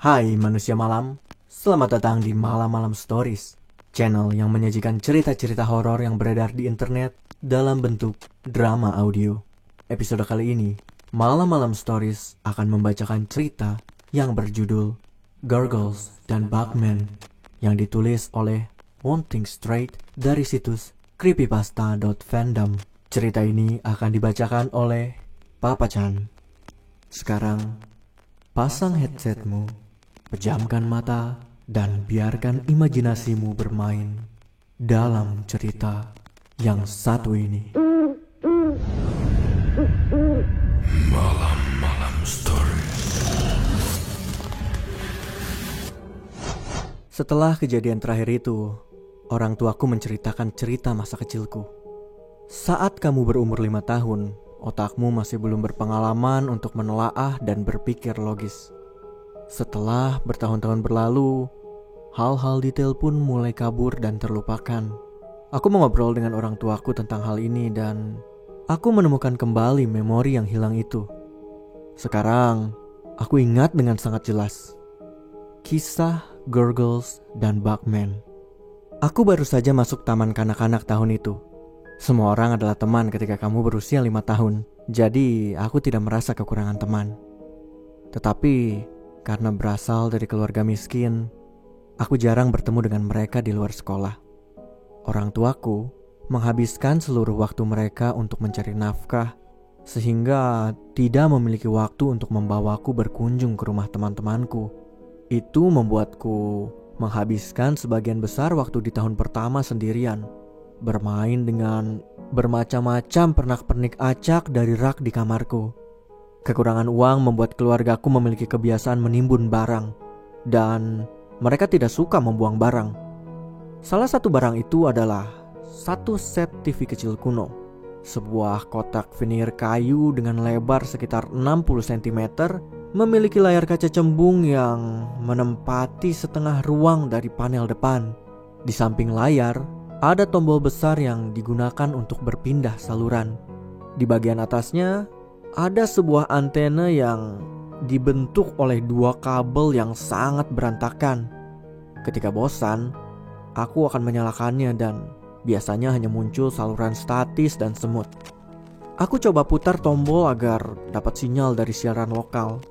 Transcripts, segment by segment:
Hai manusia malam, selamat datang di Malam-Malam Stories, channel yang menyajikan cerita-cerita horor yang beredar di internet dalam bentuk drama audio. Episode kali ini, Malam-Malam Stories akan membacakan cerita yang berjudul Gurgles dan Bugman yang ditulis oleh Wanting Straight dari situs creepypasta.fandom. Cerita ini akan dibacakan oleh Papa Chan. Sekarang, pasang headsetmu, pejamkan mata, dan biarkan imajinasimu bermain dalam cerita yang satu ini. Malam-Malam Stories. Setelah kejadian terakhir itu, orang tuaku menceritakan cerita masa kecilku. Saat kamu berumur 5 tahun, otakmu masih belum berpengalaman untuk menelaah dan berpikir logis. Setelah bertahun-tahun berlalu, hal-hal detail pun mulai kabur dan terlupakan. Aku mengobrol dengan orang tuaku tentang hal ini dan aku menemukan kembali memori yang hilang itu. Sekarang, aku ingat dengan sangat jelas kisah Gurgles dan Bugman. Aku baru saja masuk taman kanak-kanak tahun itu. Semua orang adalah teman ketika kamu berusia 5 tahun. Jadi aku tidak merasa kekurangan teman. Tetapi karena berasal dari keluarga miskin, aku jarang bertemu dengan mereka di luar sekolah. Orang tuaku menghabiskan seluruh waktu mereka untuk mencari nafkah, sehingga tidak memiliki waktu untuk membawaku berkunjung ke rumah teman-temanku. Itu membuatku menghabiskan sebagian besar waktu di tahun pertama sendirian, bermain dengan bermacam-macam pernak-pernik acak dari rak di kamarku. Kekurangan uang membuat keluargaku memiliki kebiasaan menimbun barang, dan mereka tidak suka membuang barang. Salah satu barang itu adalah satu set TV kecil kuno, sebuah kotak veneer kayu dengan lebar sekitar 60 cm, memiliki layar kaca cembung yang menempati setengah ruang dari panel depan. Di samping layar, ada tombol besar yang digunakan untuk berpindah saluran. Di bagian atasnya, ada sebuah antena yang dibentuk oleh 2 kabel yang sangat berantakan. Ketika bosan, aku akan menyalakannya dan biasanya hanya muncul saluran statis dan semut. Aku coba putar tombol agar dapat sinyal dari siaran lokal,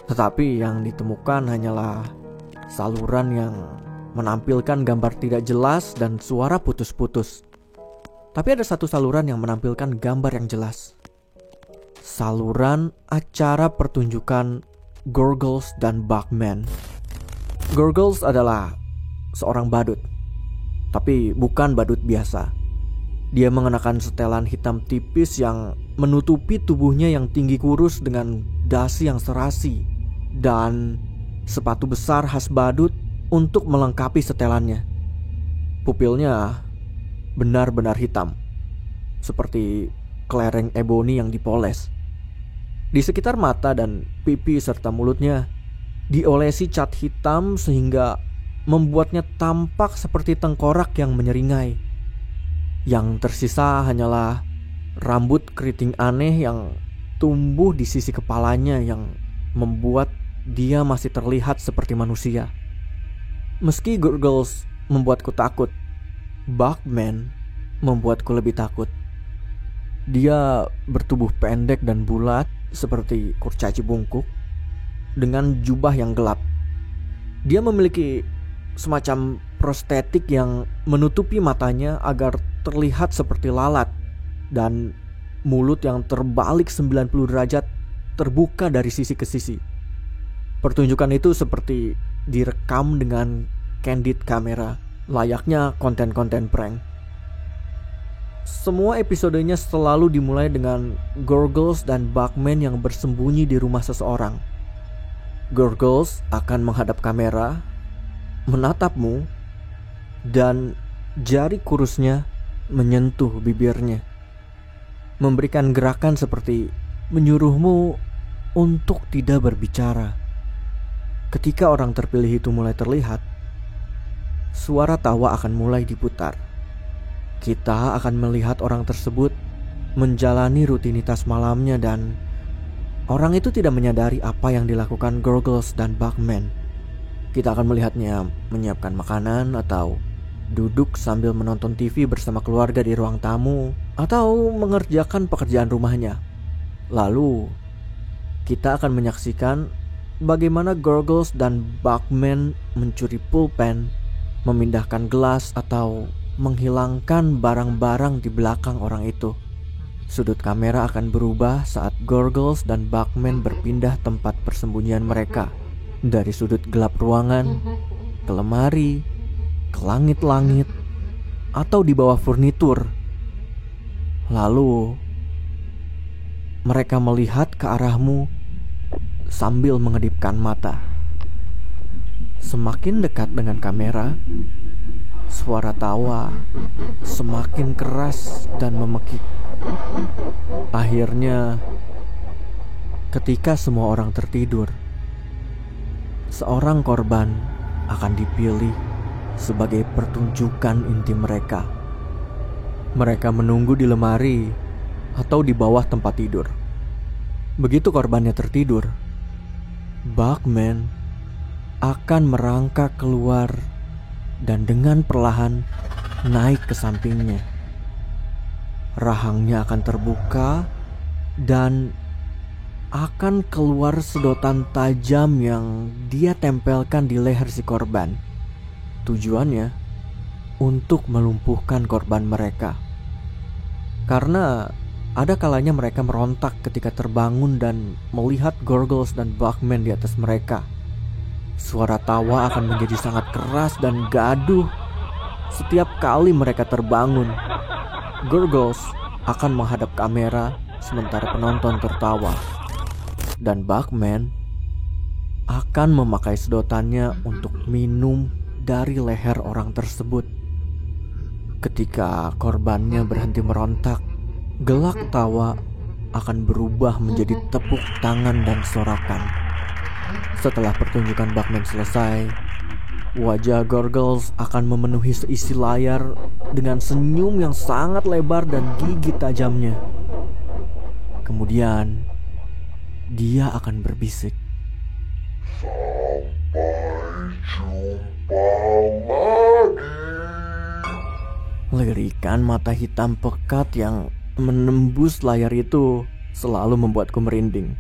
tetapi yang ditemukan hanyalah saluran yang menampilkan gambar tidak jelas dan suara putus-putus. Tapi ada satu saluran yang menampilkan gambar yang jelas. Saluran acara pertunjukan Gurgles dan Bugman. Gurgles adalah seorang badut, tapi bukan badut biasa. Dia mengenakan setelan hitam tipis yang menutupi tubuhnya yang tinggi kurus dengan dasi yang serasi, dan sepatu besar khas badut untuk melengkapi setelannya. Pupilnya benar-benar hitam, seperti kelereng eboni yang dipoles. Di sekitar mata dan pipi serta mulutnya diolesi cat hitam sehingga membuatnya tampak seperti tengkorak yang menyeringai. Yang tersisa hanyalah rambut keriting aneh yang tumbuh di sisi kepalanya yang membuat dia masih terlihat seperti manusia. Meski Gurgles membuatku takut, Bugman membuatku lebih takut. Dia bertubuh pendek dan bulat seperti kurcaci bungkuk, dengan jubah yang gelap. Dia memiliki semacam prostetik yang menutupi matanya agar terlihat seperti lalat, dan mulut yang terbalik 90 derajat terbuka dari sisi ke sisi. Pertunjukan itu seperti direkam dengan candid kamera, layaknya konten-konten prank. Semua episodenya selalu dimulai dengan Gurgles dan Bugman yang bersembunyi di rumah seseorang. Gurgles akan menghadap kamera, menatapmu, dan jari kurusnya menyentuh bibirnya, memberikan gerakan seperti menyuruhmu untuk tidak berbicara. Ketika orang terpilih itu mulai terlihat, suara tawa akan mulai diputar. Kita akan melihat orang tersebut menjalani rutinitas malamnya dan orang itu tidak menyadari apa yang dilakukan Gurgles dan Bugman. Kita akan melihatnya menyiapkan makanan atau duduk sambil menonton TV bersama keluarga di ruang tamu atau mengerjakan pekerjaan rumahnya. Lalu, kita akan menyaksikan bagaimana Gurgles dan Bugman mencuri pulpen, memindahkan gelas atau menghilangkan barang-barang di belakang orang itu. Sudut kamera akan berubah saat Gurgles dan Bugman berpindah tempat persembunyian mereka dari sudut gelap ruangan ke lemari, ke langit-langit, atau di bawah furnitur. Lalu mereka melihat ke arahmu sambil mengedipkan mata. Semakin dekat dengan kamera, suara tawa semakin keras dan memekik. Akhirnya, ketika semua orang tertidur, seorang korban akan dipilih sebagai pertunjukan inti mereka. Mereka menunggu di lemari atau di bawah tempat tidur. Begitu korbannya tertidur, Bugman akan merangkak keluar dan dengan perlahan naik ke sampingnya. Rahangnya akan terbuka dan akan keluar sedotan tajam yang dia tempelkan di leher si korban. Tujuannya untuk melumpuhkan korban mereka. Karena ada kalanya mereka merontak ketika terbangun dan melihat Gurgles dan Bugman di atas mereka. Suara tawa akan menjadi sangat keras dan gaduh setiap kali mereka terbangun. Gurgles akan menghadap kamera sementara penonton tertawa. Dan Bugman akan memakai sedotannya untuk minum dari leher orang tersebut. Ketika korbannya berhenti merontak, gelak tawa akan berubah menjadi tepuk tangan dan sorakan. Setelah pertunjukan Bugman selesai, wajah Gurgles akan memenuhi seisi layar dengan senyum yang sangat lebar dan gigi tajamnya. Kemudian, dia akan berbisik, "Sampai jumpa lagi." Lirikan mata hitam pekat yang menembus layar itu selalu membuatku merinding.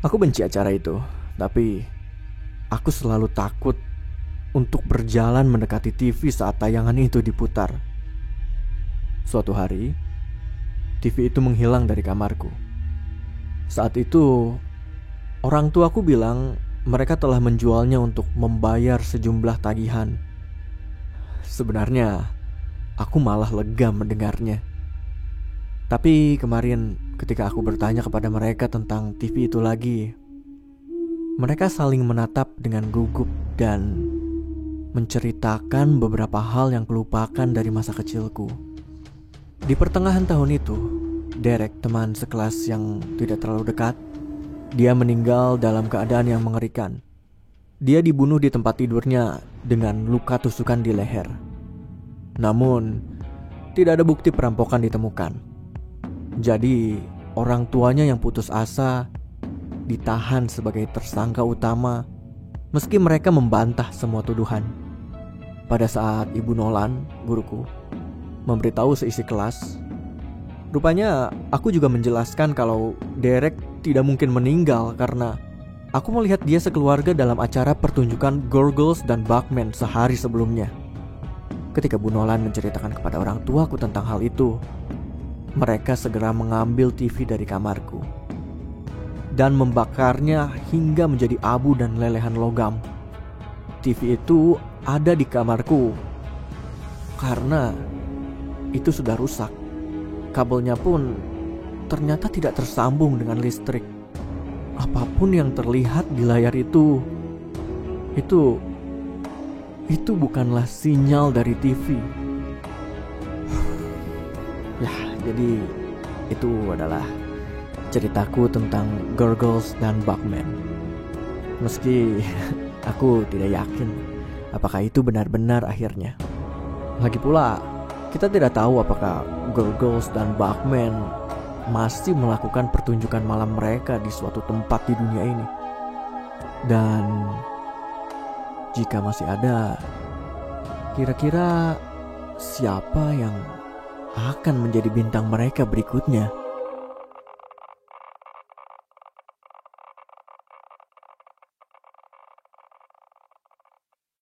Aku benci acara itu, tapi aku selalu takut untuk berjalan mendekati TV saat tayangan itu diputar. Suatu hari, TV itu menghilang dari kamarku. Saat itu, orang tuaku bilang mereka telah menjualnya untuk membayar sejumlah tagihan. Sebenarnya, aku malah lega mendengarnya. Tapi kemarin ketika aku bertanya kepada mereka tentang TV itu lagi, mereka saling menatap dengan gugup dan menceritakan beberapa hal yang kelupakan dari masa kecilku. Di pertengahan tahun itu, Derek, teman sekelas yang tidak terlalu dekat, dia meninggal dalam keadaan yang mengerikan. Dia dibunuh di tempat tidurnya dengan luka tusukan di leher. Namun, tidak ada bukti perampokan ditemukan. Jadi, orang tuanya yang putus asa ditahan sebagai tersangka utama, meski mereka membantah semua tuduhan. Pada saat Ibu Nolan, guruku, memberitahu seisi kelas, rupanya aku juga menjelaskan kalau Derek tidak mungkin meninggal karena aku melihat dia sekeluarga dalam acara pertunjukan Gurgles dan Bugman sehari sebelumnya. Ketika Bu Nolan menceritakan kepada orang tuaku tentang hal itu, mereka segera mengambil TV dari kamarku dan membakarnya hingga menjadi abu dan lelehan logam. TV itu ada di kamarku karena itu sudah rusak. Kabelnya pun ternyata tidak tersambung dengan listrik. Apapun yang terlihat di layar itu bukanlah sinyal dari TV. Ya, jadi itu adalah ceritaku tentang Gurgles dan Bugman. Meski aku tidak yakin apakah itu benar-benar akhirnya. Lagi pula, kita tidak tahu apakah Gurgles dan Bugman masih melakukan pertunjukan malam mereka di suatu tempat di dunia ini. Dan Jika masih ada, kira-kira siapa yang akan menjadi bintang mereka berikutnya?